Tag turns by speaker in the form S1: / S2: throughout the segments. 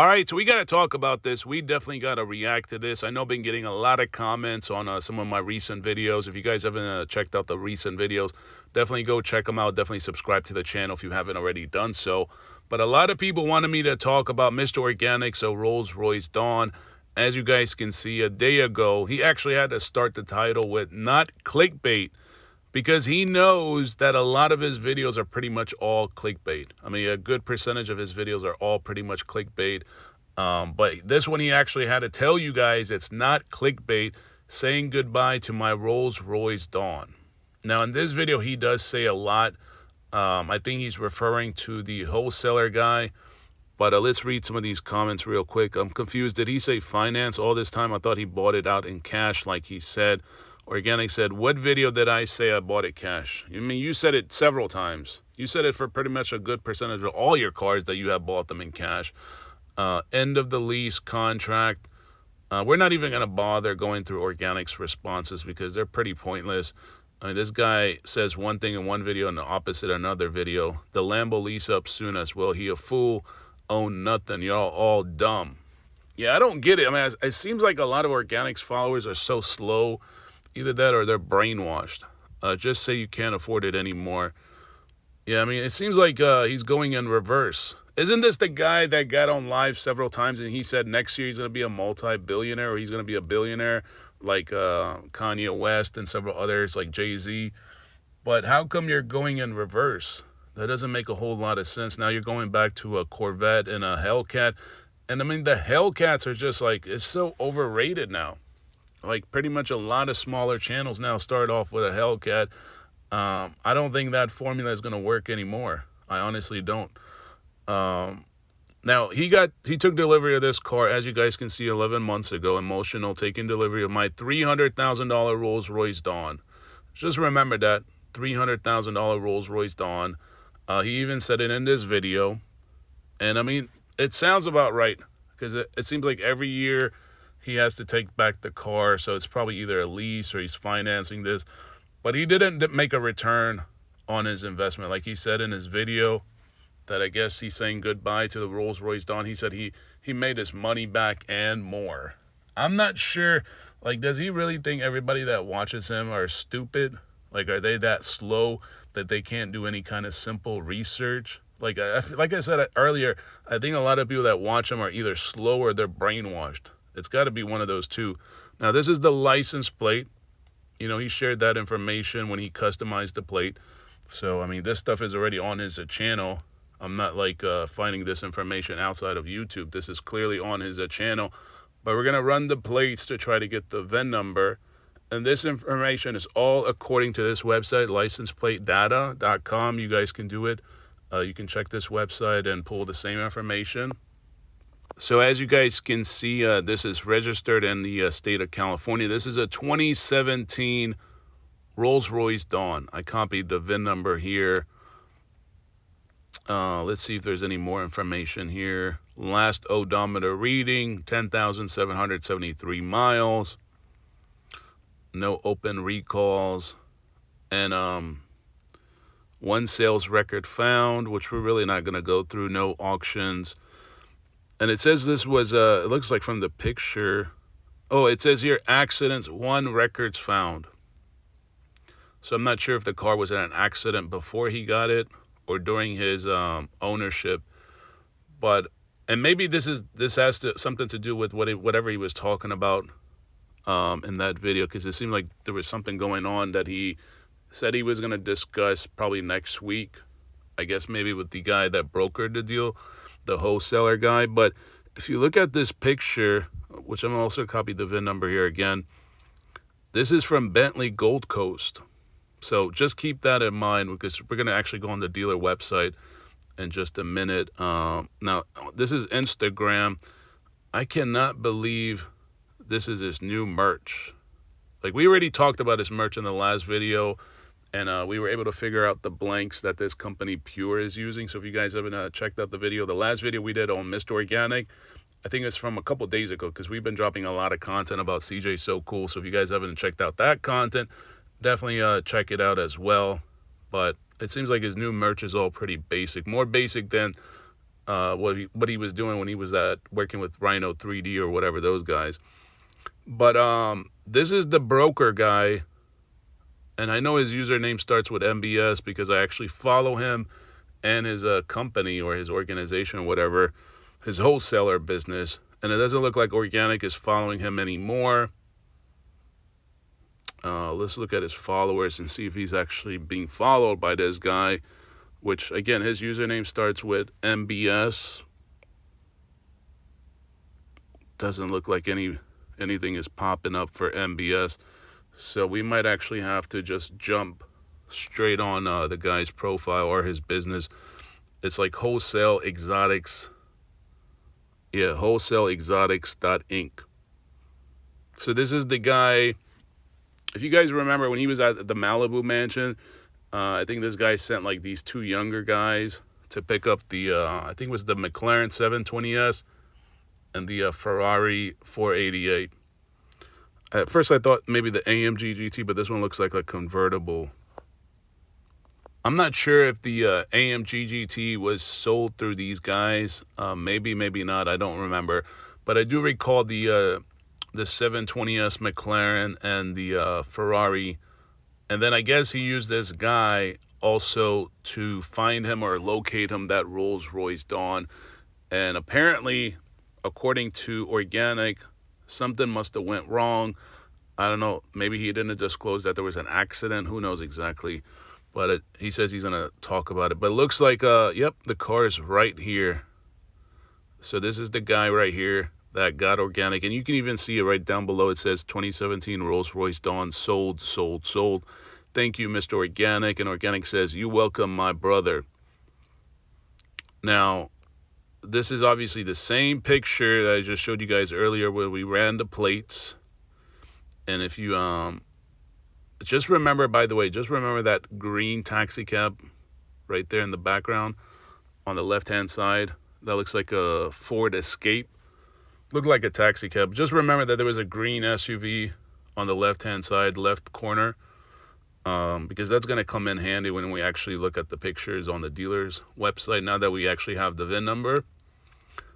S1: All right, so we got to talk about this. We definitely got to react to this. I know I've been getting a lot of comments on some of my recent videos. If you guys haven't checked out the recent videos, definitely go check them out. Definitely subscribe to the channel if you haven't already done so. But a lot of people wanted me to talk about Mr. Organik, so Rolls-Royce Dawn. As you guys can see, a day ago, he actually had to start the title with not clickbait, because he knows that a lot of his videos are pretty much all clickbait. I mean, a good percentage of his videos are all pretty much clickbait. But this one, he actually had to tell you guys it's not clickbait, saying goodbye to my Rolls-Royce Dawn. Now, in this video, he does say a lot. I think he's referring to the wholesaler guy. But let's read some of these comments real quick. I'm confused. Did he say finance all this time? I thought he bought it out in cash like he said. Organik said, what video did I say I bought it cash? I mean, you said it several times. You said it for pretty much a good percentage of all your cars that you have bought them in cash. End of the lease contract. We're not even going to bother going through Organik's responses because they're pretty pointless. I mean, this guy says one thing in one video and the opposite in another video. The Lambo lease up soon as well. He a fool. Own nothing. Y'all all dumb. Yeah, I don't get it. I mean, it seems like a lot of Organik's followers are so slow. Either that or they're brainwashed. Just say you can't afford it anymore. Yeah, I mean, it seems like he's going in reverse. Isn't this the guy that got on live several times and he said next year he's going to be a multi-billionaire or he's going to be a billionaire like Kanye West and several others like Jay-Z? But how come you're going in reverse? That doesn't make a whole lot of sense. Now you're going back to a Corvette and a Hellcat. And I mean, the Hellcats are just like, it's so overrated now. Like pretty much a lot of smaller channels now start off with a Hellcat. I don't think that formula is going to work anymore. I honestly don't. Now he took delivery of this car, as you guys can see, 11 months ago. Emotional, taking delivery of my $300,000 Rolls-Royce Dawn. Just remember that $300,000 Rolls-Royce Dawn. He even said it in this video, and I mean it sounds about right because it seems like every year he has to take back the car, so it's probably either a lease or he's financing this. But he didn't make a return on his investment. Like he said in his video that I guess he's saying goodbye to the Rolls-Royce Dawn. He said he made his money back and more. I'm not sure, like, does he really think everybody that watches him are stupid? Like, are they that slow that they can't do any kind of simple research? Like I said earlier, I think a lot of people that watch him are either slow or they're brainwashed. It's got to be one of those two. Now, this is the license plate. You know, he shared that information when he customized the plate. So, I mean, this stuff is already on his channel. I'm not, like, finding this information outside of YouTube. This is clearly on his channel. But we're going to run the plates to try to get the VIN number. And this information is all according to this website, licenseplate.data.com. You guys can do it. You can check this website and pull the same information. So as you guys can see, this is registered in the state of California. This is a 2017 Rolls-Royce Dawn. I copied the VIN number here. Let's see if there's any more information here. Last odometer reading, 10,773 miles. No open recalls. And one sales record found, which we're really not going to go through. No auctions. And it says this was, it looks like from the picture. Oh, it says here, accidents, 1 records found. So I'm not sure if the car was in an accident before he got it or during his ownership. But, and maybe this has something to do with whatever he was talking about in that video, because it seemed like there was something going on that he said he was going to discuss probably next week. I guess maybe with the guy that brokered the deal, the wholesaler guy. But if you look at this picture, which I'm also copied the VIN number here again, this is from Bentley Gold Coast. So just keep that in mind, because we're going to actually go on the dealer website in just a minute. Now, this is Instagram. I cannot believe this is his new merch. Like, we already talked about his merch in the last video, and we were able to figure out the blanks that this company Pure is using. So if you guys haven't checked out the video, the last video we did on Mr. Organik, I think it's from a couple days ago, because we've been dropping a lot of content about CJ So Cool. So if you guys haven't checked out that content, definitely check it out as well. But it seems like his new merch is all pretty basic, more basic than what he was doing when he was working with Rhino 3D or whatever, those guys. But this is the broker guy, and I know his username starts with MBS because I actually follow him and his company or his organization or whatever, his wholesaler business. And it doesn't look like Organik is following him anymore. Let's look at his followers and see if he's actually being followed by this guy, which, again, his username starts with MBS. Doesn't look like anything is popping up for MBS. So we might actually have to just jump straight on the guy's profile or his business. It's like Wholesale Exotics. Yeah, wholesaleexotics.inc. So this is the guy. If you guys remember when he was at the Malibu mansion, I think this guy sent like these two younger guys to pick up the, I think it was the McLaren 720S and the Ferrari 488. At first I thought maybe the AMG GT, but this one looks like a convertible. I'm not sure if the AMG GT was sold through these guys. Maybe, maybe not. I don't remember. But I do recall the 720S McLaren and the Ferrari. And then I guess he used this guy also to find him or locate him that Rolls-Royce Dawn. And apparently, according to Organik, something must have went wrong. I don't know. Maybe he didn't disclose that there was an accident. Who knows exactly. But he says he's going to talk about it. But it looks like, yep, the car is right here. So this is the guy right here that got Organik. And you can even see it right down below. It says 2017 Rolls-Royce Dawn sold, sold, sold. Thank you, Mr. Organik. And Organik says, you welcome my brother. Now, this is obviously the same picture that I just showed you guys earlier where we ran the plates. And if you, just remember, by the way, just remember that green taxi cab right there in the background on the left-hand side. That looks like a Ford Escape. Looked like a taxi cab. Just remember that there was a green SUV on the left-hand side, left corner, because that's going to come in handy when we actually look at the pictures on the dealer's website now that we actually have the VIN number.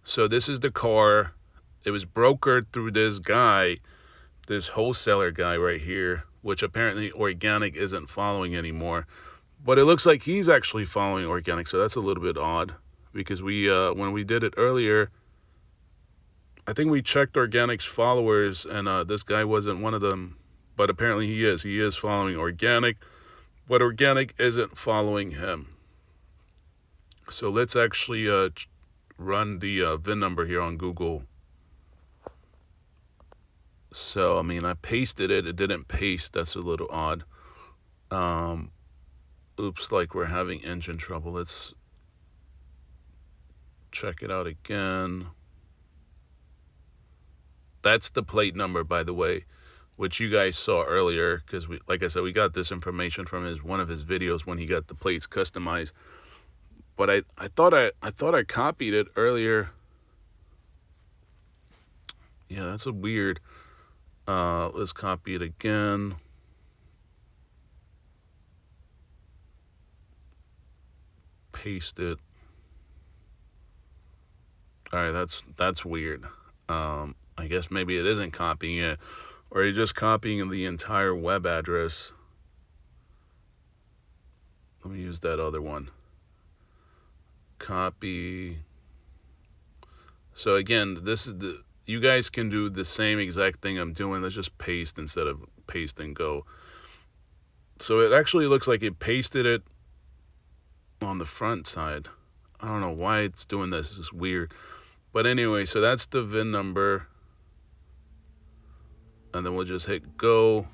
S1: So this is the car. It was brokered through this guy, this wholesaler guy right here, which apparently Organik isn't following anymore. But it looks like he's actually following Organik, so that's a little bit odd. Because we, when we did it earlier, I think we checked Organik's followers, and this guy wasn't one of them. But apparently he is. He is following Organik, but Organik isn't following him. So let's actually run the VIN number here on Google. So, I mean, I pasted it. It didn't paste. That's a little odd. Oops, like we're having engine trouble. Let's check it out again. That's the plate number, by the way, which you guys saw earlier, because we, like I said, we got this information from one of his videos when he got the plates customized. But I thought I copied it earlier. Yeah, that's a weird. Let's copy it again. Paste it. All right, that's weird. I guess maybe it isn't copying it, or you're just copying the entire web address. Let me use that other one. Copy. So again, this is you guys can do the same exact thing I'm doing. Let's just paste instead of paste and go. So it actually looks like it pasted it on the front side. I don't know why it's doing this. It's just weird. But anyway, so that's the VIN number. And then we'll just hit go.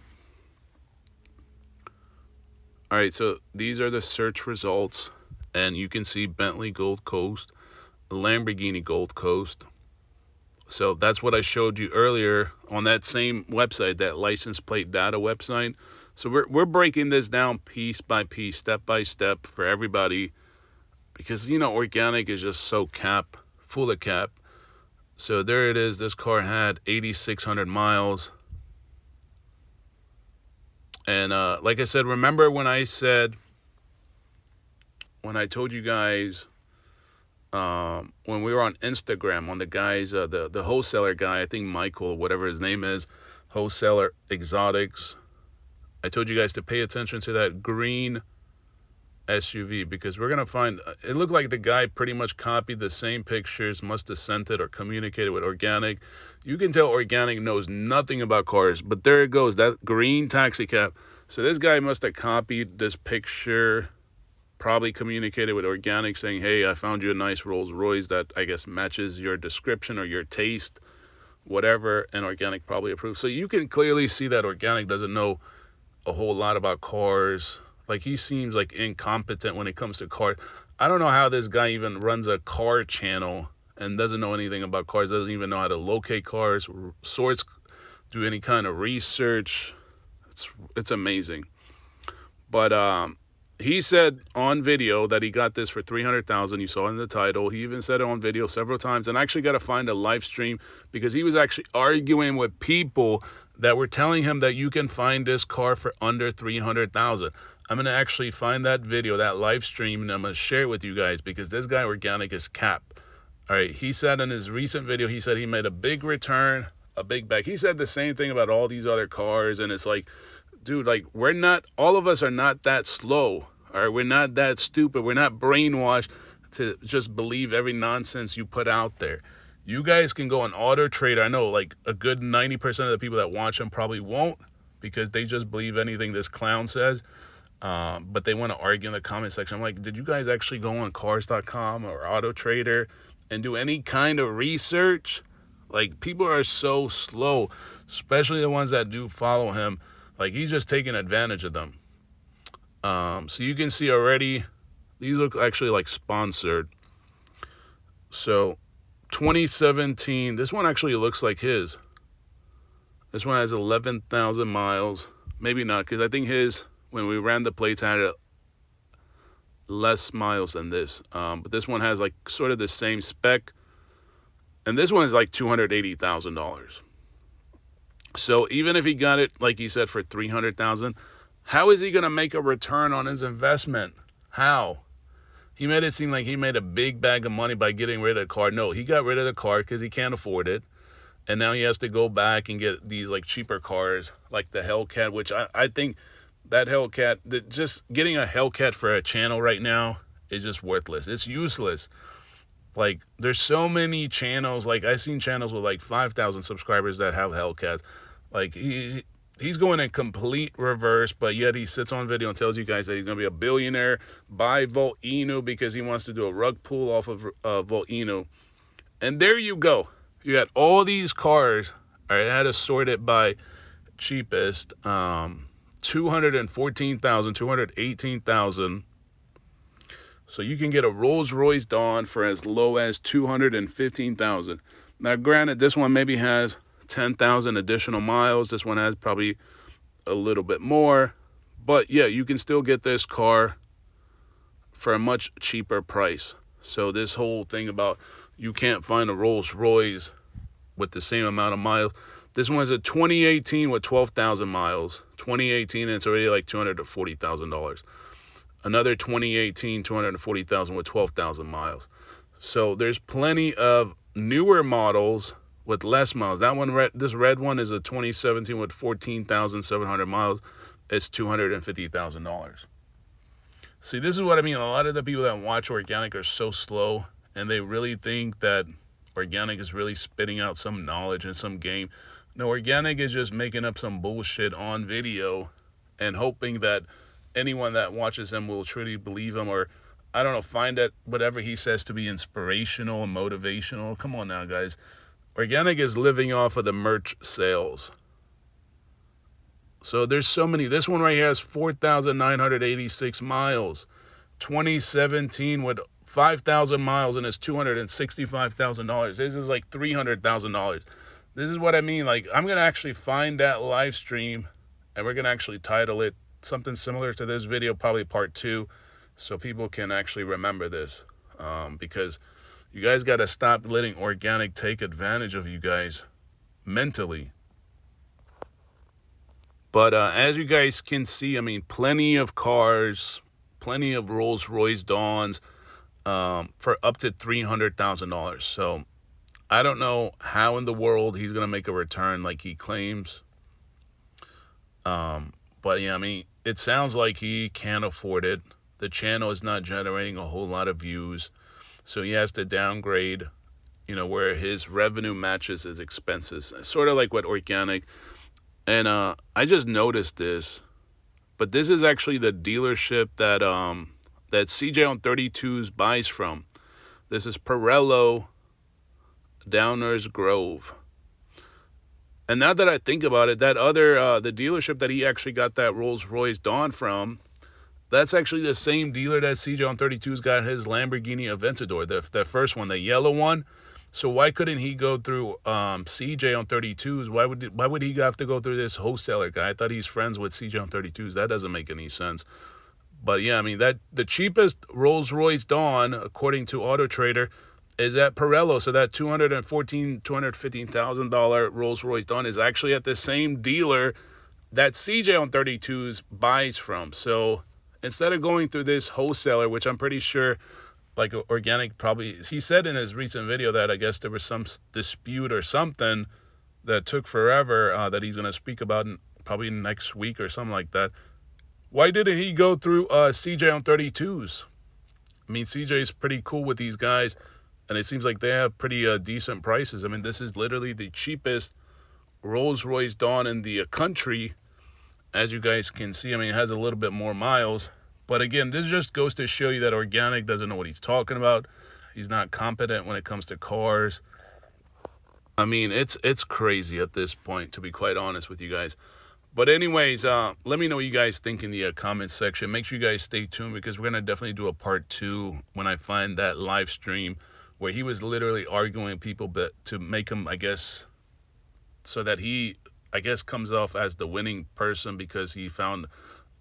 S1: All right, so these are the search results. And you can see Bentley Gold Coast, Lamborghini Gold Coast. So that's what I showed you earlier on that same website, that license plate data website. So we're breaking this down piece by piece, step by step for everybody. Because, you know, Organik is just so full of cap. So there it is. This car had 8,600 miles. And like I said, remember when I told you guys when we were on Instagram on the guys, the wholesaler guy, I think Michael, whatever his name is, Wholesaler Exotics. I told you guys to pay attention to that green SUV because we're going to find, it looked like the guy pretty much copied the same pictures, must have sent it or communicated with Organik. You can tell Organik knows nothing about cars, but there it goes, that green taxi cab. So this guy must have copied this picture, probably communicated with Organik saying, hey, I found you a nice Rolls-Royce that I guess matches your description or your taste, whatever, and Organik probably approved. So you can clearly see that Organik doesn't know a whole lot about cars. Like, he seems like incompetent when it comes to cars. I don't know how this guy even runs a car channel and doesn't know anything about cars, doesn't even know how to locate cars, source, do any kind of research. It's amazing. But he said on video that he got this for $300,000. You saw in the title. He even said it on video several times. And I actually got to find a live stream because he was actually arguing with people that were telling him that you can find this car for under $300,000. I'm going to actually find that video, that live stream, and I'm going to share it with you guys because this guy Organik is cap. All right, he said in his recent video, he said he made a big return, a big bag. He said the same thing about all these other cars, and it's like, dude, like, we're not, all of us are not that slow. All right, we're not that stupid. We're not brainwashed to just believe every nonsense you put out there. You guys can go on Auto Trader. I know like a good 90% of the people that watch him probably won't because they just believe anything this clown says. But they want to argue in the comment section. I'm like, did you guys actually go on cars.com or Auto Trader and do any kind of research? Like, people are so slow, especially the ones that do follow him. Like, he's just taking advantage of them. So you can see already, these look actually like sponsored. So 2017, this one actually looks like his. This one has 11,000 miles. Maybe not, because I think his, when we ran the plates, had less miles than this. But this one has like sort of the same spec. And this one is like $280,000. So even if he got it, like he said, for $300,000, how is he going to make a return on his investment? How? He made it seem like he made a big bag of money by getting rid of the car. No, he got rid of the car because he can't afford it. And now he has to go back and get these like cheaper cars like the Hellcat, which I think that Hellcat, just getting a Hellcat for a channel right now is just worthless. It's useless. Like, there's so many channels. Like, I've seen channels with like 5,000 subscribers that have Hellcats. Like, he's going in complete reverse, but yet he sits on video and tells you guys that he's going to be a billionaire, buy Volcano because he wants to do a rug pull off of Volcano. And there you go. You got all these cars. All right, I had to sort it by cheapest. 214,000, 218,000. So you can get a Rolls-Royce Dawn for as low as 215,000. Now, granted, this one maybe has 10,000 additional miles. This one has probably a little bit more. But yeah, you can still get this car for a much cheaper price. So this whole thing about you can't find a Rolls-Royce with the same amount of miles. This one's a 2018 with 12,000 miles. 2018, and it's already like $240,000. Another 2018, 240,000 with 12,000 miles. So there's plenty of newer models with less miles. That one, this red one, is a 2017 with 14,700 miles. It's $250,000. See, this is what I mean. A lot of the people that watch Organik are so slow, and they really think that Organik is really spitting out some knowledge and some game. No, Organik is just making up some bullshit on video and hoping that anyone that watches him will truly believe him, or, I don't know, find that whatever he says to be inspirational and motivational. Come on now, guys. Organik is living off of the merch sales. So there's so many. This one right here has 4,986 miles. 2017 with 5,000 miles, and it's $265,000. This is like $300,000. This is what I mean. Like, I'm going to actually find that live stream, and we're going to actually title it something similar to this video, probably part 2, so people can actually remember this. Because you guys got to stop letting Organik take advantage of you guys mentally. But as you guys can see, I mean, plenty of cars, plenty of Rolls-Royce Dawns. for up to $300,000. So I don't know how in the world he's going to make a return like he claims. But yeah, I mean, it sounds like he can't afford it. The channel is not generating a whole lot of views. So he has to downgrade, where his revenue matches his expenses. Sort of like what Organik. And I just noticed this. But this is actually the dealership that CJ on 32s buys from. This is Pirello Downers Grove. And now that I think about it, that other, the dealership that he actually got that Rolls-Royce Dawn from, that's actually the same dealer that CJ on 32's got his Lamborghini Aventador, the first one, the yellow one. So why couldn't he go through CJ on 32's? Why would he have to go through this wholesaler guy? I thought he's friends with CJ on 32's. That doesn't make any sense. But yeah, I mean, that the cheapest Rolls-Royce Dawn, according to Auto Trader, is at Pirello. So that $215,000 Rolls-Royce Dawn is actually at the same dealer that CJ on 32's buys from. So instead of going through this wholesaler, which I'm pretty sure, like Organik probably, he said in his recent video that I guess there was some dispute or something that took forever that he's going to speak about probably next week or something like that. Why didn't he go through CJ on 32s? I mean, CJ's pretty cool with these guys, and it seems like they have pretty decent prices. I mean, this is literally the cheapest Rolls-Royce Dawn in the country. As you guys can see, I mean, it has a little bit more miles. But again, this just goes to show you that Organik doesn't know what he's talking about. He's not competent when it comes to cars. I mean, it's crazy at this point, to be quite honest with you guys. But anyways, let me know what you guys think in the comment section. Make sure you guys stay tuned because we're going to definitely do a part 2 when I find that live stream where he was literally arguing with people but to make him, I guess, so that he, I guess, comes off as the winning person because he found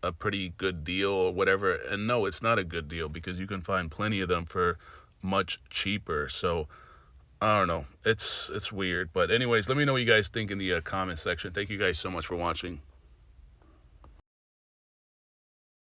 S1: a pretty good deal or whatever. And no, it's not a good deal because you can find plenty of them for much cheaper. So I don't know. It's weird. But anyways, let me know what you guys think in the comment section. Thank you guys so much for watching.